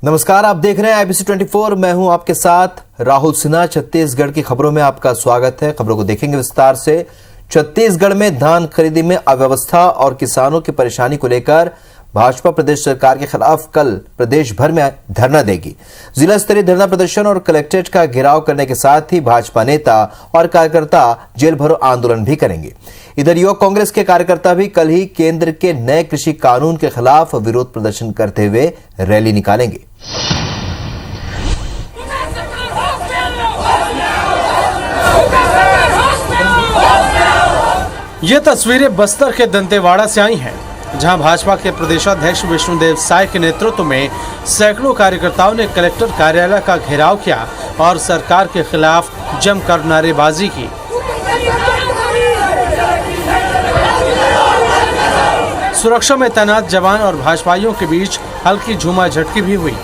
नमस्कार, आप देख रहे हैं IBC 24। मैं हूं आपके साथ राहुल सिन्हा। छत्तीसगढ़ की खबरों में आपका स्वागत है। खबरों को देखेंगे विस्तार से। छत्तीसगढ़ में धान खरीदी में अव्यवस्था और किसानों की परेशानी को लेकर भाजपा प्रदेश सरकार के खिलाफ कल प्रदेश भर में धरना देगी। जिला स्तरीय धरना प्रदर्शन और कलेक्ट्रेट का घेराव करने के साथ ही भाजपा नेता और कार्यकर्ता जेल भरो आंदोलन भी करेंगे। इधर युवक कांग्रेस के कार्यकर्ता भी कल ही केंद्र के नए कृषि कानून के खिलाफ विरोध प्रदर्शन करते हुए रैली निकालेंगे। ये तस्वीरें बस्तर के दंतेवाड़ा से आई हैं, जहां भाजपा के प्रदेशाध्यक्ष विष्णुदेव साय के नेतृत्व में सैकड़ों कार्यकर्ताओं ने कलेक्टर कार्यालय का घेराव किया और सरकार के खिलाफ जमकर नारेबाजी की। सुरक्षा में तैनात जवान और भाजपाइयों के बीच हल्की झूमाझटकी भी हुई,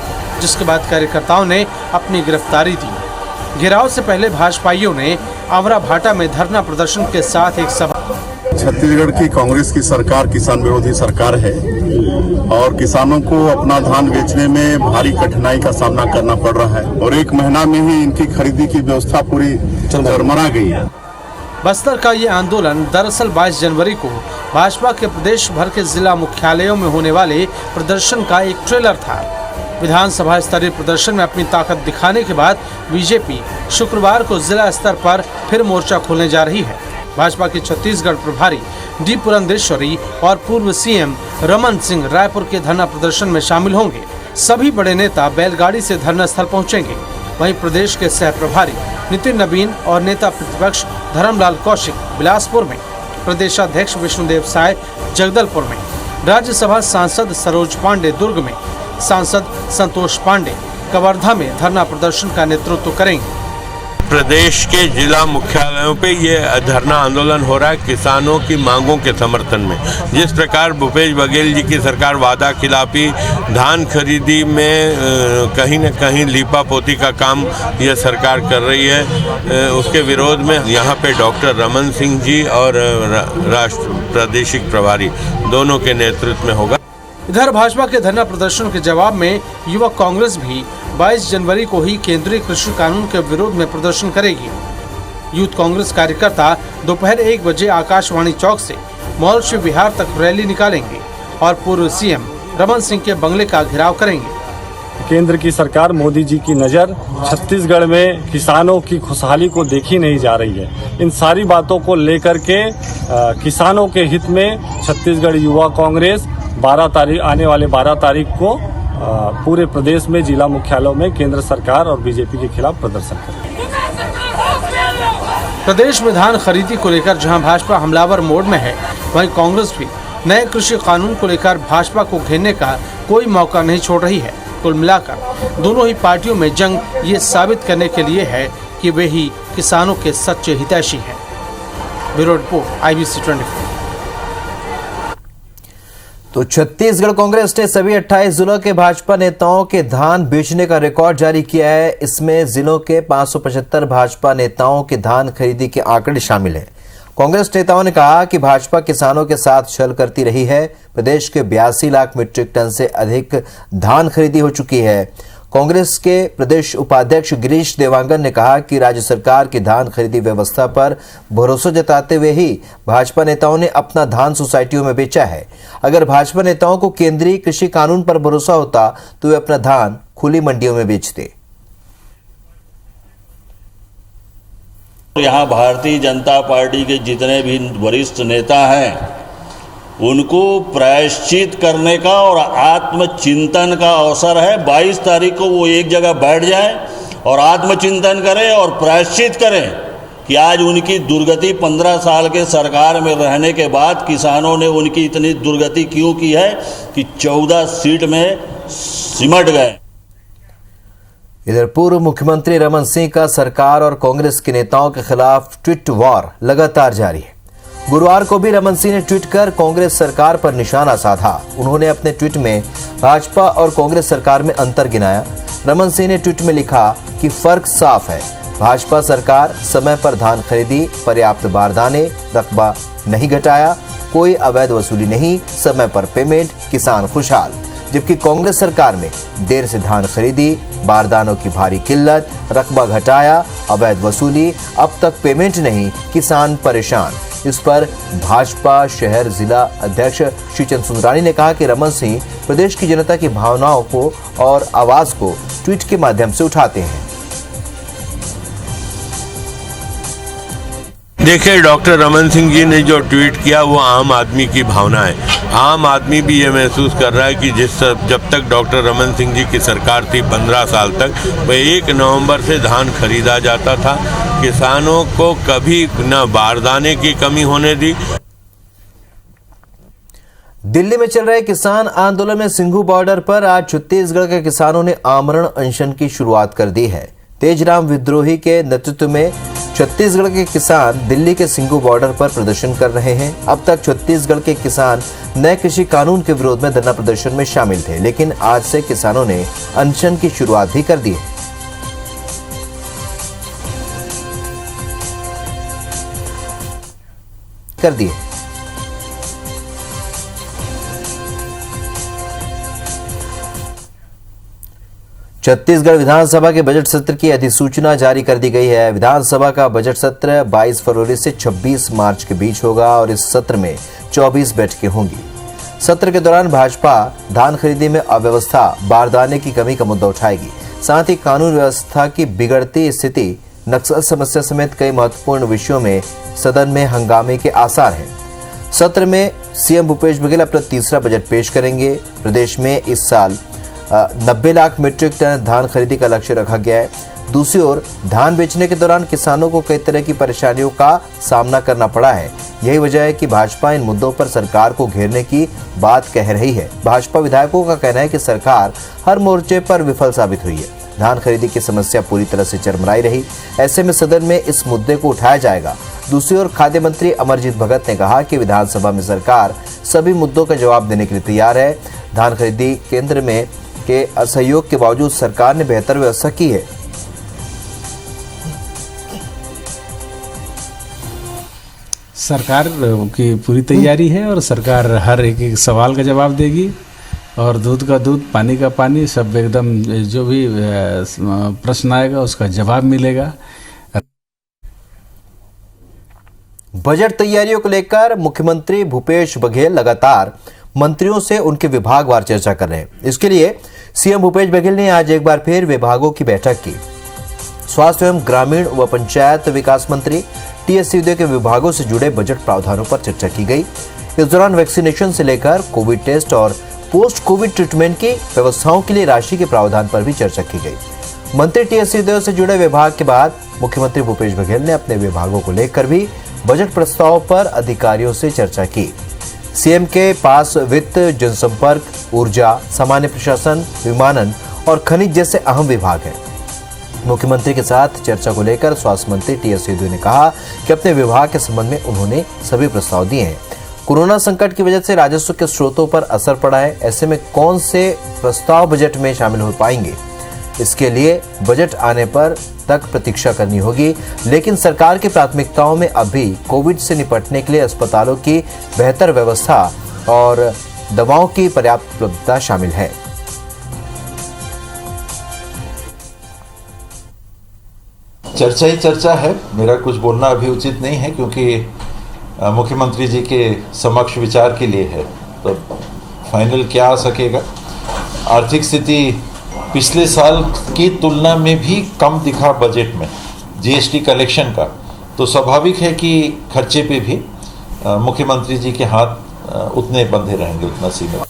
जिसके बाद कार्यकर्ताओं ने अपनी गिरफ्तारी दी। घेराव से पहले भाजपाइयों ने आवरा भाटा में धरना प्रदर्शन के साथ एक सभा। छत्तीसगढ़ की कांग्रेस की सरकार किसान विरोधी सरकार है और किसानों को अपना धान बेचने में भारी कठिनाई का सामना करना पड़ रहा है और एक महीना में ही इनकी खरीदी की व्यवस्था पूरी चरमरा गई है। बस्तर का ये आंदोलन दरअसल 22 जनवरी को भाजपा के प्रदेश भर के जिला मुख्यालयों में होने वाले प्रदर्शन का एक ट्रेलर था। विधानसभा स्तरीय प्रदर्शन में अपनी ताकत दिखाने के बाद बीजेपी शुक्रवार को जिला स्तर पर फिर मोर्चा खोलने जा रही है। भाजपा के छत्तीसगढ़ प्रभारी डी पुरंदेश्वरी और पूर्व सीएम रमन सिंह रायपुर के धरना प्रदर्शन में शामिल होंगे। सभी बड़े नेता बैलगाड़ी से धरना स्थल पहुंचेंगे। वहीं प्रदेश के सह प्रभारी नितिन नवीन और नेता प्रतिपक्ष धर्मलाल कौशिक बिलासपुर में, प्रदेशाध्यक्ष विष्णुदेव साय जगदलपुर में, राज्यसभा सांसद सरोज पांडे दुर्ग में, सांसद संतोष पांडे कवर्धा में धरना प्रदर्शन का नेतृत्व करेंगे। प्रदेश के जिला मुख्यालयों पे ये धरना आंदोलन हो रहा है किसानों की मांगों के समर्थन में। जिस प्रकार भूपेश बघेल जी की सरकार वादा खिलाफी धान खरीदी में कहीं न कहीं लीपापोती का काम यह सरकार कर रही है, उसके विरोध में यहाँ पे डॉक्टर रमन सिंह जी और राष्ट्र प्रादेशिक प्रभारी दोनों के नेतृत्व में होगा। इधर भाजपा के धरना प्रदर्शन के जवाब में युवक कांग्रेस भी 22 जनवरी को ही केंद्रीय कृषि कानून के विरोध में प्रदर्शन करेगी। यूथ कांग्रेस कार्यकर्ता दोपहर 1 बजे आकाशवाणी चौक से मॉल शिव विहार तक रैली निकालेंगे और पूर्व सीएम रमन सिंह के बंगले का घेराव करेंगे। केंद्र की सरकार मोदी जी की नज़र छत्तीसगढ़ में किसानों की खुशहाली को देखी नहीं जा रही है। इन सारी बातों को लेकर के किसानों के हित में छत्तीसगढ़ युवा कांग्रेस आने वाले 12 तारीख को पूरे प्रदेश में जिला मुख्यालयों में केंद्र सरकार और बीजेपी के खिलाफ प्रदर्शन करेगी। प्रदेश में धान खरीदी को लेकर जहां भाजपा हमलावर मोड में है, वहीं कांग्रेस भी नए कृषि कानून को लेकर भाजपा को घेरने का कोई मौका नहीं छोड़ रही है। कुल मिलाकर दोनों ही पार्टियों में जंग ये साबित करने के लिए है कि वे ही किसानों के सच्चे हितैषी हैं। Bureau report IBC 24। तो छत्तीसगढ़ कांग्रेस ने सभी 28 जिलों के भाजपा नेताओं के धान बेचने का रिकॉर्ड जारी किया है। इसमें जिलों के 575 भाजपा नेताओं के धान खरीदी के आंकड़े शामिल हैं। कांग्रेस नेताओं ने कहा कि भाजपा किसानों के साथ छल करती रही है। प्रदेश के 82 लाख मीट्रिक टन से अधिक धान खरीदी हो चुकी है। कांग्रेस के प्रदेश उपाध्यक्ष गिरीश देवांगन ने कहा कि राज्य सरकार की धान खरीदी व्यवस्था पर भरोसा जताते हुए ही भाजपा नेताओं ने अपना धान सोसाइटियों में बेचा है। अगर भाजपा नेताओं को केंद्रीय कृषि कानून पर भरोसा होता तो वे अपना धान खुली मंडियों में बेचते। यहाँ भारतीय जनता पार्टी के जितने भी वरिष्ठ नेता हैं उनको प्रायश्चित करने का और आत्मचिंतन का अवसर है। 22 तारीख को वो एक जगह बैठ जाएं और आत्मचिंतन करें और प्रायश्चित करें कि आज उनकी दुर्गति 15 साल के सरकार में रहने के बाद किसानों ने उनकी इतनी दुर्गति क्यों की है कि 14 सीट में सिमट गए। इधर पूर्व मुख्यमंत्री रमन सिंह का सरकार और कांग्रेस के नेताओं के खिलाफ ट्वीट वॉर लगातार जारी है। गुरुवार को भी रमन सिंह ने ट्वीट कर कांग्रेस सरकार पर निशाना साधा। उन्होंने अपने ट्वीट में भाजपा और कांग्रेस सरकार में अंतर गिनाया। रमन सिंह ने ट्वीट में लिखा कि फर्क साफ है, भाजपा सरकार समय पर धान खरीदी, पर्याप्त बारदाने, रकबा नहीं घटाया, कोई अवैध वसूली नहीं, समय पर पेमेंट, किसान खुशहाल। जबकि कांग्रेस सरकार में देर से धान खरीदी, बारदानों की भारी किल्लत, रकबा घटाया, अवैध वसूली, अब तक पेमेंट नहीं, किसान परेशान। इस पर भाजपा शहर जिला अध्यक्ष श्रीचंद सुंदरानी ने कहा कि रमन सिंह प्रदेश की जनता की भावनाओं को और आवाज को ट्वीट के माध्यम से उठाते हैं। देखिए, डॉक्टर रमन सिंह जी ने जो ट्वीट किया वो आम आदमी की भावना है। आम आदमी भी ये महसूस कर रहा है कि जब तक डॉक्टर रमन सिंह जी की सरकार थी 15 साल तक, वह 1 नवंबर से धान खरीदा जाता था। किसानों को कभी न बारदाने की कमी होने दी। दिल्ली में चल रहे किसान आंदोलन में सिंघू बॉर्डर पर आज छत्तीसगढ़ के किसानों ने आमरण अनशन की शुरुआत कर दी है। तेजराम विद्रोही के नेतृत्व में छत्तीसगढ़ के किसान दिल्ली के सिंघू बॉर्डर पर प्रदर्शन कर रहे हैं। अब तक छत्तीसगढ़ के किसान नए कृषि कानून के विरोध में धरना प्रदर्शन में शामिल थे, लेकिन आज से किसानों ने अनशन की शुरुआत भी कर दी है। छत्तीसगढ़ विधानसभा के बजट सत्र की अधिसूचना जारी कर दी गई है। विधानसभा का बजट सत्र 22 फरवरी से 26 मार्च के बीच होगा और इस सत्र में 24 बैठकें होंगी। सत्र के दौरान भाजपा धान खरीदी में अव्यवस्था, बारदाने की कमी का मुद्दा उठाएगी। साथ ही कानून व्यवस्था की बिगड़ती स्थिति, नक्सल समस्या समेत कई महत्वपूर्ण विषयों में सदन में हंगामे के आसार हैं। सत्र में सीएम भूपेश बघेल अपना तीसरा बजट पेश करेंगे। प्रदेश में इस साल 90 लाख मीट्रिक टन धान खरीदी का लक्ष्य रखा गया है। दूसरी ओर धान बेचने के दौरान किसानों को कई तरह की परेशानियों का सामना करना पड़ा है। यही वजह है कि भाजपा इन मुद्दों पर सरकार को घेरने की बात कह रही है। भाजपा विधायकों का कहना है कि सरकार हर मोर्चे पर विफल साबित हुई है। धान खरीदी की समस्या पूरी तरह से चरमराई रही। ऐसे में सदन में इस मुद्दे को उठाया जाएगा। दूसरी ओर खाद्य मंत्री अमरजीत भगत ने कहा कि विधानसभा में सरकार सभी मुद्दों का जवाब देने के लिए तैयार है। धान खरीदी केंद्र में के असहयोग के बावजूद सरकार ने बेहतर व्यवस्था की है। सरकार की पूरी तैयारी है और सरकार हर एक सवाल का जवाब देगी और दूध का दूध, पानी का पानी, सब एकदम जो भी प्रश्न आएगा उसका जवाब मिलेगा। बजट तैयारियों को लेकर मुख्यमंत्री भूपेश बघेल लगातार मंत्रियों से उनके विभागवार चर्चा कर रहे हैं। इसके लिए सीएम भूपेश बघेल ने आज एक बार फिर विभागों की बैठक की। स्वास्थ्य एवं ग्रामीण व पंचायत विकास मंत्री टीएस सिंहदेव के विभागों से जुड़े बजट प्रावधानों पर चर्चा की गई। इस दौरान वैक्सीनेशन से लेकर कोविड टेस्ट और पोस्ट कोविड ट्रीटमेंट की व्यवस्थाओं के लिए राशि के प्रावधान पर भी चर्चा की गई। मंत्री टीएस सिंहदेव से जुड़े विभाग के बाद मुख्यमंत्री भूपेश बघेल ने अपने विभागों को लेकर भी बजट प्रस्ताव पर अधिकारियों से चर्चा की। सीएम के पास वित्त, जनसंपर्क, ऊर्जा, सामान्य प्रशासन, विमानन और खनिज जैसे अहम विभाग हैं। मुख्यमंत्री के साथ चर्चा को लेकर स्वास्थ्य मंत्री टीएस सिंहदेव ने कहा कि अपने विभाग के संबंध में उन्होंने सभी प्रस्ताव दिए हैं। कोरोना संकट की वजह से राजस्व के स्रोतों पर असर पड़ा है। ऐसे में कौन से प्रस्ताव बजट में शामिल हो पाएंगे, इसके लिए बजट आने पर तक प्रतीक्षा करनी होगी। लेकिन सरकार की प्राथमिकताओं में अभी कोविड से निपटने के लिए अस्पतालों की बेहतर व्यवस्था और दवाओं की पर्याप्त उपलब्धता शामिल है। चर्चा ही चर्चा है। मेरा कुछ बोलना अभी उचित नहीं है क्योंकि मुख्यमंत्री जी के समक्ष विचार के लिए है। तो फाइनल क्या आ सकेगा। आर्थिक स्थिति पिछले साल की तुलना में भी कम दिखा बजट में जीएसटी कलेक्शन का, तो स्वाभाविक है कि खर्चे पे भी मुख्यमंत्री जी के हाथ उतने बंधे रहेंगे, उतना सीमित।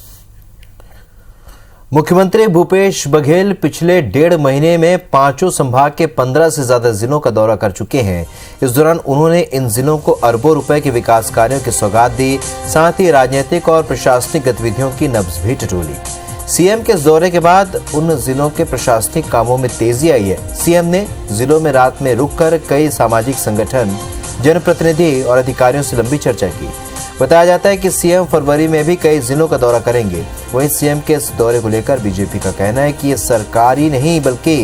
मुख्यमंत्री भूपेश बघेल पिछले 1.5 महीने में 5 संभाग के 15 से ज्यादा जिलों का दौरा कर चुके हैं। इस दौरान उन्होंने इन जिलों को अरबों रुपए के विकास कार्यों की सौगात दी। साथ ही राजनीतिक और प्रशासनिक गतिविधियों की नब्ज भी टटोली। सीएम के इस दौरे के बाद उन जिलों के प्रशासनिक कामों में तेजी आई है। सीएम ने जिलों में रात में रुककर कई सामाजिक संगठन, जनप्रतिनिधि और अधिकारियों से लंबी चर्चा की। बताया जाता है कि सीएम फरवरी में भी कई जिलों का दौरा करेंगे। वहीं सीएम के इस दौरे को लेकर बीजेपी का कहना है कि ये सरकारी नहीं बल्कि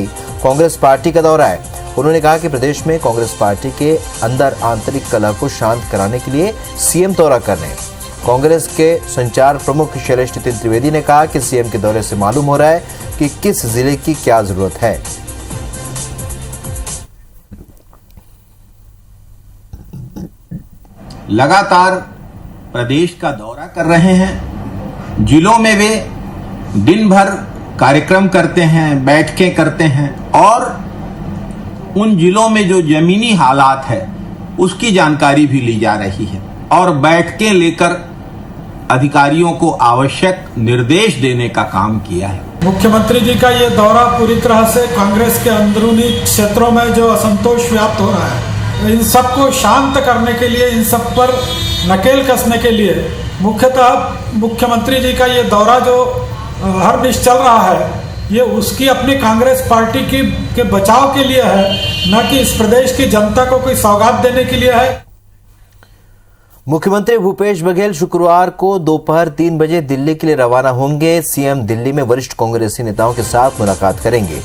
कांग्रेस पार्टी का दौरा है। उन्होंने कहा कि प्रदेश में कांग्रेस पार्टी के अंदर आंतरिक कलह को शांत कराने के लिए सीएम दौरा कर रहे हैं। कांग्रेस के संचार प्रमुख शैलेश नितिन त्रिवेदी ने कहा कि सीएम के दौरे से मालूम हो रहा है कि किस जिले की क्या जरूरत है। लगातार प्रदेश का दौरा कर रहे हैं। जिलों में वे दिन भर कार्यक्रम करते हैं, बैठकें करते हैं और उन जिलों में जो जमीनी हालात है उसकी जानकारी भी ली जा रही है और बैठकें लेकर अधिकारियों को आवश्यक निर्देश देने का काम किया है। मुख्यमंत्री जी का ये दौरा पूरी तरह से कांग्रेस के अंदरूनी क्षेत्रों में जो असंतोष व्याप्त हो रहा है, इन सबको शांत करने के लिए, इन सब पर नकेल कसने के लिए मुख्यतः मुख्यमंत्री जी का ये दौरा जो हर बीच चल रहा है, ये उसकी अपनी कांग्रेस पार्टी के बचाव के लिए है, न कि इस प्रदेश की जनता को कोई सौगात देने के लिए है। मुख्यमंत्री भूपेश बघेल शुक्रवार को दोपहर 3 बजे दिल्ली के लिए रवाना होंगे। सीएम दिल्ली में वरिष्ठ कांग्रेसी नेताओं के साथ मुलाकात करेंगे।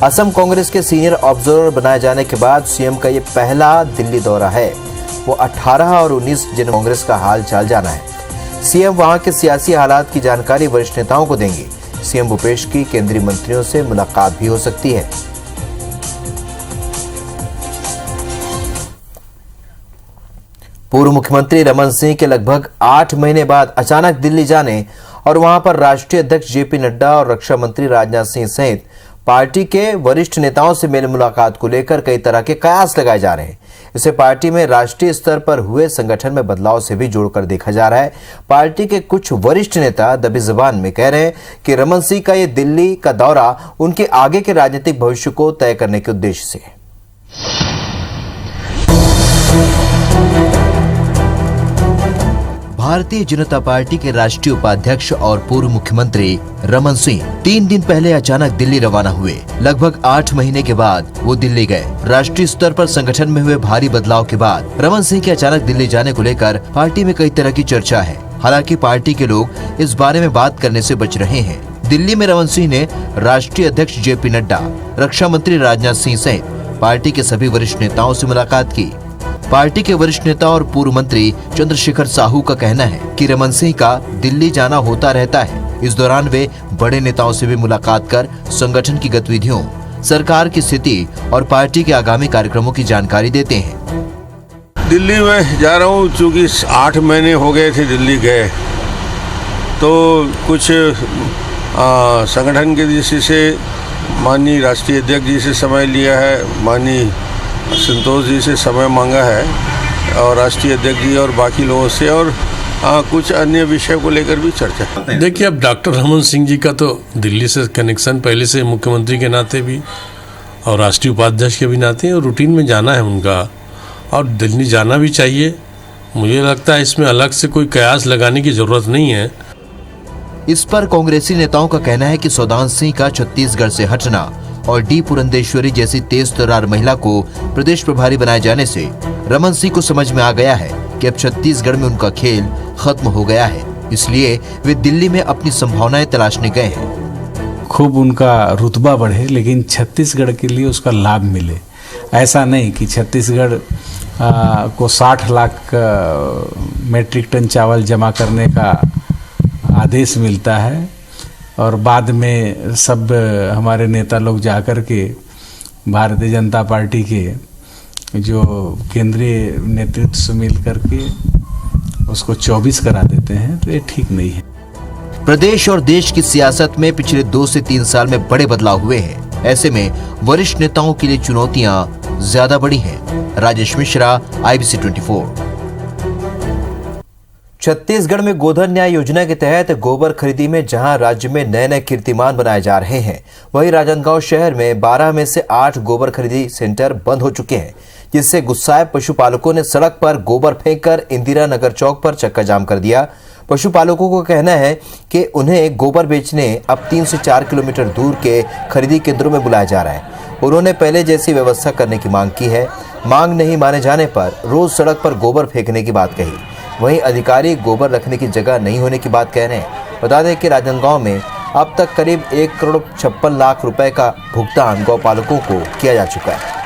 असम कांग्रेस के सीनियर ऑब्जर्वर बनाए जाने के बाद सीएम का ये पहला दिल्ली दौरा है। वो 18 और 19 जन कांग्रेस का हाल चाल जाना है। सीएम वहां के सियासी हालात की जानकारी वरिष्ठ नेताओं को देंगे। सीएम भूपेश की केंद्रीय मंत्रियों से मुलाकात भी हो सकती है। पूर्व मुख्यमंत्री रमन सिंह के लगभग 8 महीने बाद अचानक दिल्ली जाने और वहां पर राष्ट्रीय अध्यक्ष जेपी नड्डा और रक्षा मंत्री राजनाथ सिंह सहित पार्टी के वरिष्ठ नेताओं से मेल मुलाकात को लेकर कई तरह के कयास लगाए जा रहे हैं। इसे पार्टी में राष्ट्रीय स्तर पर हुए संगठन में बदलाव से भी जोड़कर देखा जा रहा है। पार्टी के कुछ वरिष्ठ नेता दबी जुबान में कह रहे हैं कि रमन सिंह का ये दिल्ली का दौरा उनके आगे के राजनीतिक भविष्य को तय करने के उद्देश्य से है। भारतीय जनता पार्टी के राष्ट्रीय उपाध्यक्ष और पूर्व मुख्यमंत्री रमन सिंह 3 दिन पहले अचानक दिल्ली रवाना हुए। लगभग 8 महीने के बाद वो दिल्ली गए। राष्ट्रीय स्तर पर संगठन में हुए भारी बदलाव के बाद रमन सिंह के अचानक दिल्ली जाने को लेकर पार्टी में कई तरह की चर्चा है। हालांकि पार्टी के लोग इस बारे में बात करने से बच रहे हैं। दिल्ली में रमन सिंह ने राष्ट्रीय अध्यक्ष जेपी नड्डा, रक्षा मंत्री राजनाथ सिंह सहित पार्टी के सभी वरिष्ठ नेताओं से मुलाकात की। पार्टी के वरिष्ठ नेता और पूर्व मंत्री चंद्रशेखर साहू का कहना है कि रमन सिंह का दिल्ली जाना होता रहता है। इस दौरान वे बड़े नेताओं से भी मुलाकात कर संगठन की गतिविधियों, सरकार की स्थिति और पार्टी के आगामी कार्यक्रमों की जानकारी देते हैं। दिल्ली में जा रहा हूँ चूँकि 8 महीने हो गए थे दिल्ली गए, तो कुछ संगठन के दृष्टि से माननीय राष्ट्रीय अध्यक्ष जी से समय लिया है, माननीय संतोष जी से समय मांगा है और राष्ट्रीय अध्यक्ष जी और बाकी लोगों से, और कुछ अन्य विषय को लेकर भी चर्चा। देखिए, अब डॉक्टर रमन सिंह जी का तो दिल्ली से कनेक्शन पहले से मुख्यमंत्री के नाते भी और राष्ट्रीय उपाध्यक्ष के भी नाते और रूटीन में जाना है उनका, और दिल्ली जाना भी चाहिए। मुझे लगता है इसमें अलग से कोई कयास लगाने की जरूरत नहीं है। इस पर कांग्रेसी नेताओं का कहना है कि सौदान सिंह का छत्तीसगढ़ से हटना और डी पुरंदेश्वरी जैसी तेज तर्रार महिला को प्रदेश प्रभारी बनाए जाने से रमन सिंह को समझ में आ गया है कि अब छत्तीसगढ़ में उनका खेल खत्म हो गया है। इसलिए वे दिल्ली में अपनी संभावनाएं तलाशने गए हैं। खूब उनका रुतबा बढ़े, लेकिन छत्तीसगढ़ के लिए उसका लाभ मिले। ऐसा नहीं कि छत्तीसगढ़ को 60 लाख मेट्रिक टन चावल जमा करने का आदेश मिलता है और बाद में सब हमारे नेता लोग जाकर के भारतीय जनता पार्टी के जो केंद्रीय नेतृत्व से मिल करके उसको 24 करा देते हैं, तो ये ठीक नहीं है। प्रदेश और देश की सियासत में पिछले 2 से 3 साल में बड़े बदलाव हुए हैं। ऐसे में वरिष्ठ नेताओं के लिए चुनौतियां ज्यादा बड़ी हैं। राजेश मिश्रा, IBC 24। छत्तीसगढ़ में गोधन न्याय योजना के तहत गोबर खरीदी में जहां राज्य में नए नए कीर्तिमान बनाए जा रहे हैं, वहीं राजनांदगांव शहर में 12 में से 8 गोबर खरीदी सेंटर बंद हो चुके हैं, जिससे गुस्साए पशुपालकों ने सड़क पर गोबर फेंककर इंदिरा नगर चौक पर चक्का जाम कर दिया। पशुपालकों का कहना है कि उन्हें गोबर बेचने अब 3 से 4 किलोमीटर दूर के खरीदी केंद्रों में बुलाया जा रहा है। उन्होंने पहले जैसी व्यवस्था करने की मांग की है। मांग नहीं माने जाने पर रोज सड़क पर गोबर फेंकने की बात कही। वहीं अधिकारी गोबर रखने की जगह नहीं होने की बात कह रहे हैं। बता दें कि राजनांदगांव में अब तक करीब 1 करोड़ 56 लाख रुपए का भुगतान गौपालकों को किया जा चुका है।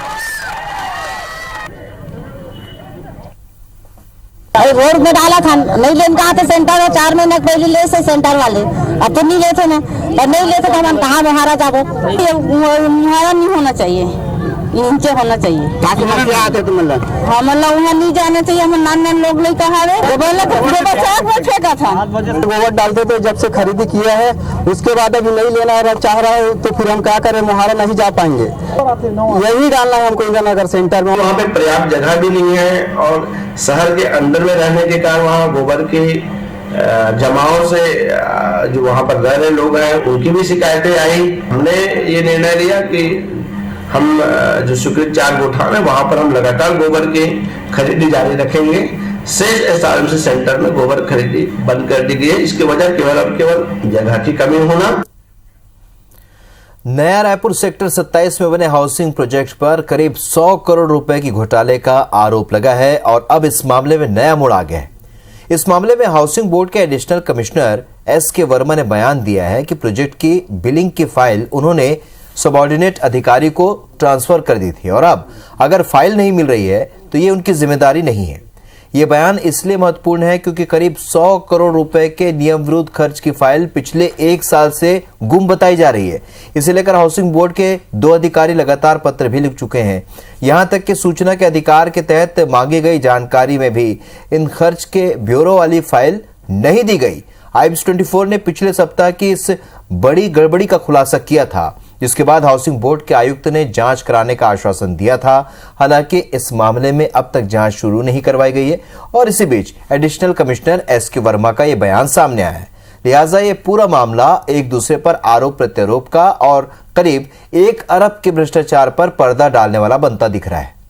रोड में डाला था, नहीं लेने कहा था सेंटर और 4 महीने पहले ले से सेंटर वाले, अब तो नहीं लेते ना, तो नहीं लेते तो हम कहाँ मुहारा जाबो। मुहारा नहीं होना चाहिए, नीचे होना चाहिए। हम वहाँ नहीं जाना चाहिए, हम नान लोग नहीं कहा गोबर डालते थे जब से खरीदी किया है, उसके बाद अभी नहीं लेना चाह रहा है तो फिर हम क्या करें, मुहारा नहीं जा पाएंगे। यही डालना है हमको इंदिरानगर सेंटर में। वहाँ पे पर्याप्त जगह भी नहीं है और शहर के अंदर में रहने के कारण वहाँ गोबर के जमाव से जो वहाँ पर रह रहे लोग हैं उनकी भी शिकायतें आई। हमने ये निर्णय लिया कि हम जो स्वीकृत 4 गोठान है वहाँ पर हम लगातार गोबर की खरीदी जारी रखेंगे। शेष SRMC सेंटर में गोबर खरीदी बंद कर दी गई है। इसकी वजह केवल जगह की कमी होना। नया रायपुर सेक्टर 27 में बने हाउसिंग प्रोजेक्ट पर करीब 100 करोड़ रुपए की घोटाले का आरोप लगा है और अब इस मामले में नया मोड़ आ गया है। इस मामले में हाउसिंग बोर्ड के एडिशनल कमिश्नर SK वर्मा ने बयान दिया है कि प्रोजेक्ट की बिलिंग की फाइल उन्होंने सबऑर्डिनेट अधिकारी को ट्रांसफर कर दी थी और अब अगर फाइल नहीं मिल रही है तो ये उनकी जिम्मेदारी नहीं है। ये बयान इसलिए महत्वपूर्ण है क्योंकि करीब 100 करोड़ रुपए के नियम विरुद्ध खर्च की फाइल पिछले 1 साल से गुम बताई जा रही है। इसे लेकर हाउसिंग बोर्ड के 2 अधिकारी लगातार पत्र भी लिख चुके हैं। यहां तक कि सूचना के अधिकार के तहत मांगी गई जानकारी में भी इन खर्च के ब्यूरो वाली फाइल नहीं दी गई। IBS 24 ने पिछले सप्ताह की इस बड़ी गड़बड़ी का खुलासा किया था, जिसके बाद हाउसिंग बोर्ड के आयुक्त ने जांच कराने का आश्वासन दिया था। हालांकि इस मामले में अब तक जांच शुरू नहीं करवाई गई है और इसी बीच एडिशनल कमिश्नर SK वर्मा का यह बयान सामने आया है। लिहाजा ये पूरा मामला एक दूसरे पर आरोप प्रत्यारोप का और करीब 1 अरब के भ्रष्टाचार पर पर्दा डालने वाला बनता दिख रहा है।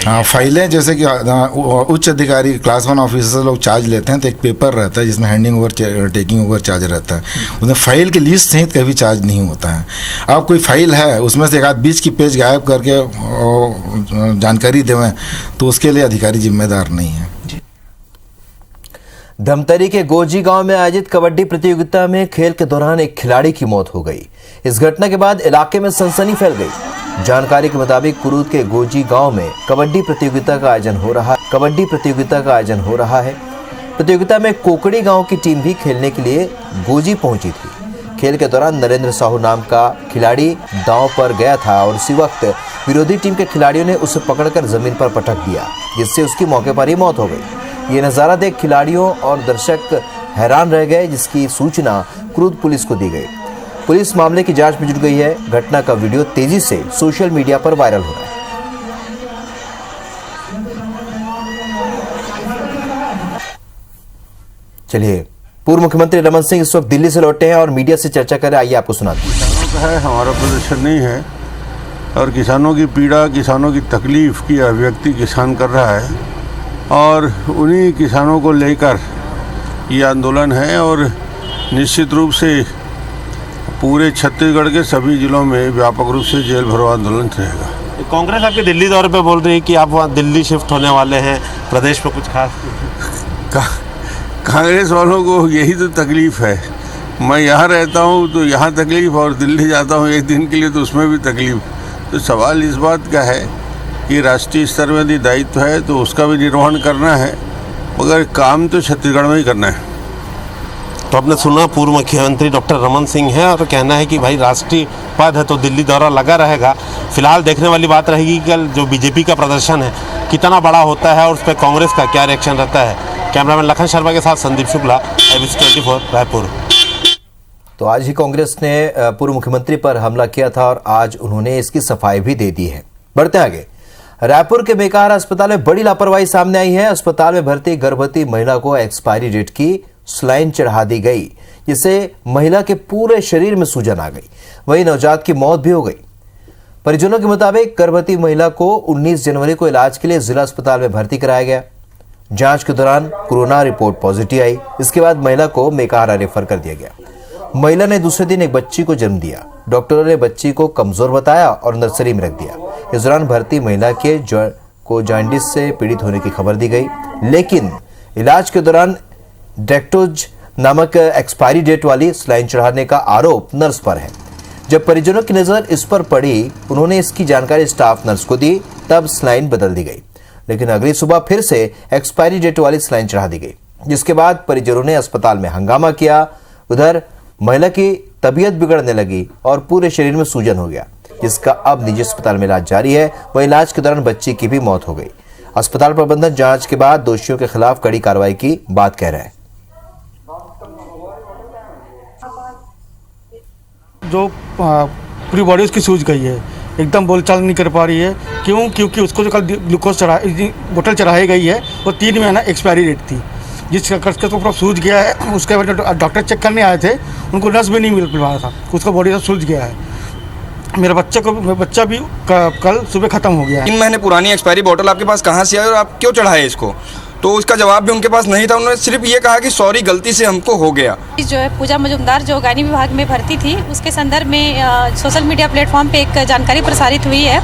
हाँ, फाइलें जैसे कि उच्च अधिकारी क्लास 1 ऑफिसर लोग चार्ज लेते हैं तो एक पेपर रहता है जिसमें handing over taking over charge रहता है। उसमें फाइल की लिस्ट सहित कभी चार्ज नहीं होता है। अब कोई फाइल है उसमें से एक आध 20 की पेज गायब करके जानकारी देवें तो उसके लिए अधिकारी जिम्मेदार नहीं है। धमतरी के गोजी गांव में आयोजित कबड्डी प्रतियोगिता में खेल के दौरान एक खिलाड़ी की मौत हो गई। इस घटना के बाद इलाके में सनसनी फैल गई। जानकारी के मुताबिक कुरूद के गोजी गांव में कबड्डी प्रतियोगिता का आयोजन हो रहा है। प्रतियोगिता में कोकड़ी गांव की टीम भी खेलने के लिए गोजी पहुंची थी। खेल के दौरान नरेंद्र साहू नाम का खिलाड़ी दांव पर गया था और उसी वक्त विरोधी टीम के खिलाड़ियों ने उसे पकड़कर जमीन पर पटक दिया, जिससे उसकी मौके पर ही मौत हो गई। ये नज़ारा देख खिलाड़ियों और दर्शक हैरान रह गए, जिसकी सूचना क्रूद पुलिस को दी गई। पुलिस मामले की जांच में जुट गई है। घटना का वीडियो तेजी से सोशल मीडिया पर वायरल हो रहा है। चलिए, पूर्व मुख्यमंत्री रमन सिंह इस वक्त दिल्ली से लौटे हैं और मीडिया से चर्चा कर रहे हैं। आइए आपको सुनाते हैं। किसानों का है, हमारा प्रदर्शन नहीं है और किसानों की पीड़ा, किसानों की तकलीफ की अभिव्यक्ति किसान कर रहा है और उन्हीं किसानों को लेकर ये आंदोलन है और निश्चित रूप से पूरे छत्तीसगढ़ के सभी जिलों में व्यापक रूप से जेल भरो आंदोलन रहेगा। कांग्रेस आपके दिल्ली दौरे पे बोल रही है कि आप वहाँ दिल्ली शिफ्ट होने वाले हैं, प्रदेश पे कुछ खास? कांग्रेस वालों को यही तो तकलीफ है। मैं यहाँ रहता हूँ तो यहाँ तकलीफ और दिल्ली जाता हूँ एक दिन के लिए तो उसमें भी तकलीफ। तो सवाल इस बात का है कि राष्ट्रीय स्तर में यदि दायित्व है तो उसका भी निर्वहन करना है, मगर काम तो छत्तीसगढ़ में ही करना है। तो आपने सुना पूर्व मुख्यमंत्री डॉक्टर रमन सिंह है और कहना है कि भाई राष्ट्रीय पद है तो दिल्ली दौरा लगा रहेगा। फिलहाल देखने वाली बात रहेगी कि कल जो बीजेपी का प्रदर्शन है कितना बड़ा होता है और उस पर कांग्रेस का क्या रिएक्शन रहता है। कैमरामैन लखन शर्मा के साथ संदीप शुक्ला, IBS 24 रायपुर। तो आज ही कांग्रेस ने पूर्व मुख्यमंत्री पर हमला किया था और आज उन्होंने इसकी सफाई भी दे दी है। बढ़ते आगे, रायपुर के मेकाहारा अस्पताल में बड़ी लापरवाही सामने आई है। अस्पताल में भर्ती गर्भवती महिला को एक्सपायरी डेट की स्लाइन चढ़ा दी गई, जिससे महिला के पूरे शरीर में सूजन आ गई। वहीं नवजात की मौत भी हो गई। परिजनों के मुताबिक गर्भवती महिला को 19 जनवरी को इलाज के लिए जिला अस्पताल में भर्ती कराया गया। जांच के दौरान कोरोना रिपोर्ट पॉजिटिव आई। इसके बाद महिला को मेकाहारा रेफर कर दिया गया। महिला ने दूसरे दिन एक बच्ची को जन्म दिया। डॉक्टरों ने बच्ची को कमजोर बताया और नर्सरी में रख दिया। इस दौरान भर्ती महिला को जॉन्डिस से पीड़ित होने की खबर दी गई, लेकिन इलाज के दौरान डेक्टोज नामक एक्सपायरी डेट वाली स्लाइन चढ़ाने का आरोप नर्स पर है। जब परिजनों की नजर इस पर पड़ी, उन्होंने इसकी जानकारी स्टाफ नर्स को दी, तब स्लाइन बदल दी गई। लेकिन अगली सुबह फिर से एक्सपायरी डेट वाली स्लाइन चढ़ा दी गई, जिसके बाद परिजनों ने अस्पताल में हंगामा किया। उधर महिला की तबीयत बिगड़ने लगी और पूरे शरीर में सूजन हो गया, जिसका अब निजी अस्पताल में इलाज जारी है। वहीं इलाज के दौरान बच्ची की भी मौत हो गई। अस्पताल प्रबंधन जांच के बाद दोषियों के खिलाफ कड़ी कार्रवाई की बात कह रहा है। जो पूरी बॉडी उसकी सूज गई है, एकदम बोलचाल नहीं कर पा रही है। क्यों? क्योंकि उसको जो कल ग्लूकोज बोतल चढ़ाई गई है वो 3 महीना एक्सपायरी डेट थी, जिस करके तो पूरा सूज गया है। उसके बाद डॉक्टर चेक करने आए थे, उनको नस भी नहीं मिल पा रहा था, उसका बॉडी सब सूज गया है। मेरा बच्चा भी कल सुबह ख़त्म हो गया है। 3 महीने पुरानी एक्सपायरी बोतल आपके पास कहाँ से आई और आप क्यों चढ़ाए इसको? तो उसका जवाब भी उनके पास नहीं था। उन्होंने सिर्फ ये कहा कि सॉरी, गलती से हमको हो गया। जो है पूजा मजुमदार जो गायनी विभाग में भर्ती थी, उसके संदर्भ में सोशल मीडिया प्लेटफॉर्म पे एक जानकारी प्रसारित हुई है।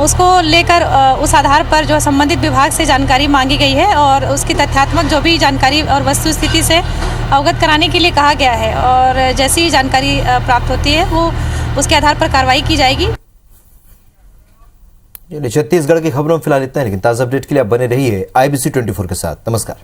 उसको लेकर उस आधार पर जो संबंधित विभाग से जानकारी मांगी गई है और उसकी तथ्यात्मक जो भी जानकारी और वस्तु स्थिति से अवगत कराने के लिए कहा गया है। और जैसी ही जानकारी प्राप्त होती है वो उसके आधार पर कार्रवाई की जाएगी। छत्तीसगढ़ की खबरों में फिलहाल इतना है, लेकिन ताज़ा अपडेट के लिए आप बने रहिए IBC 24 के साथ। नमस्कार।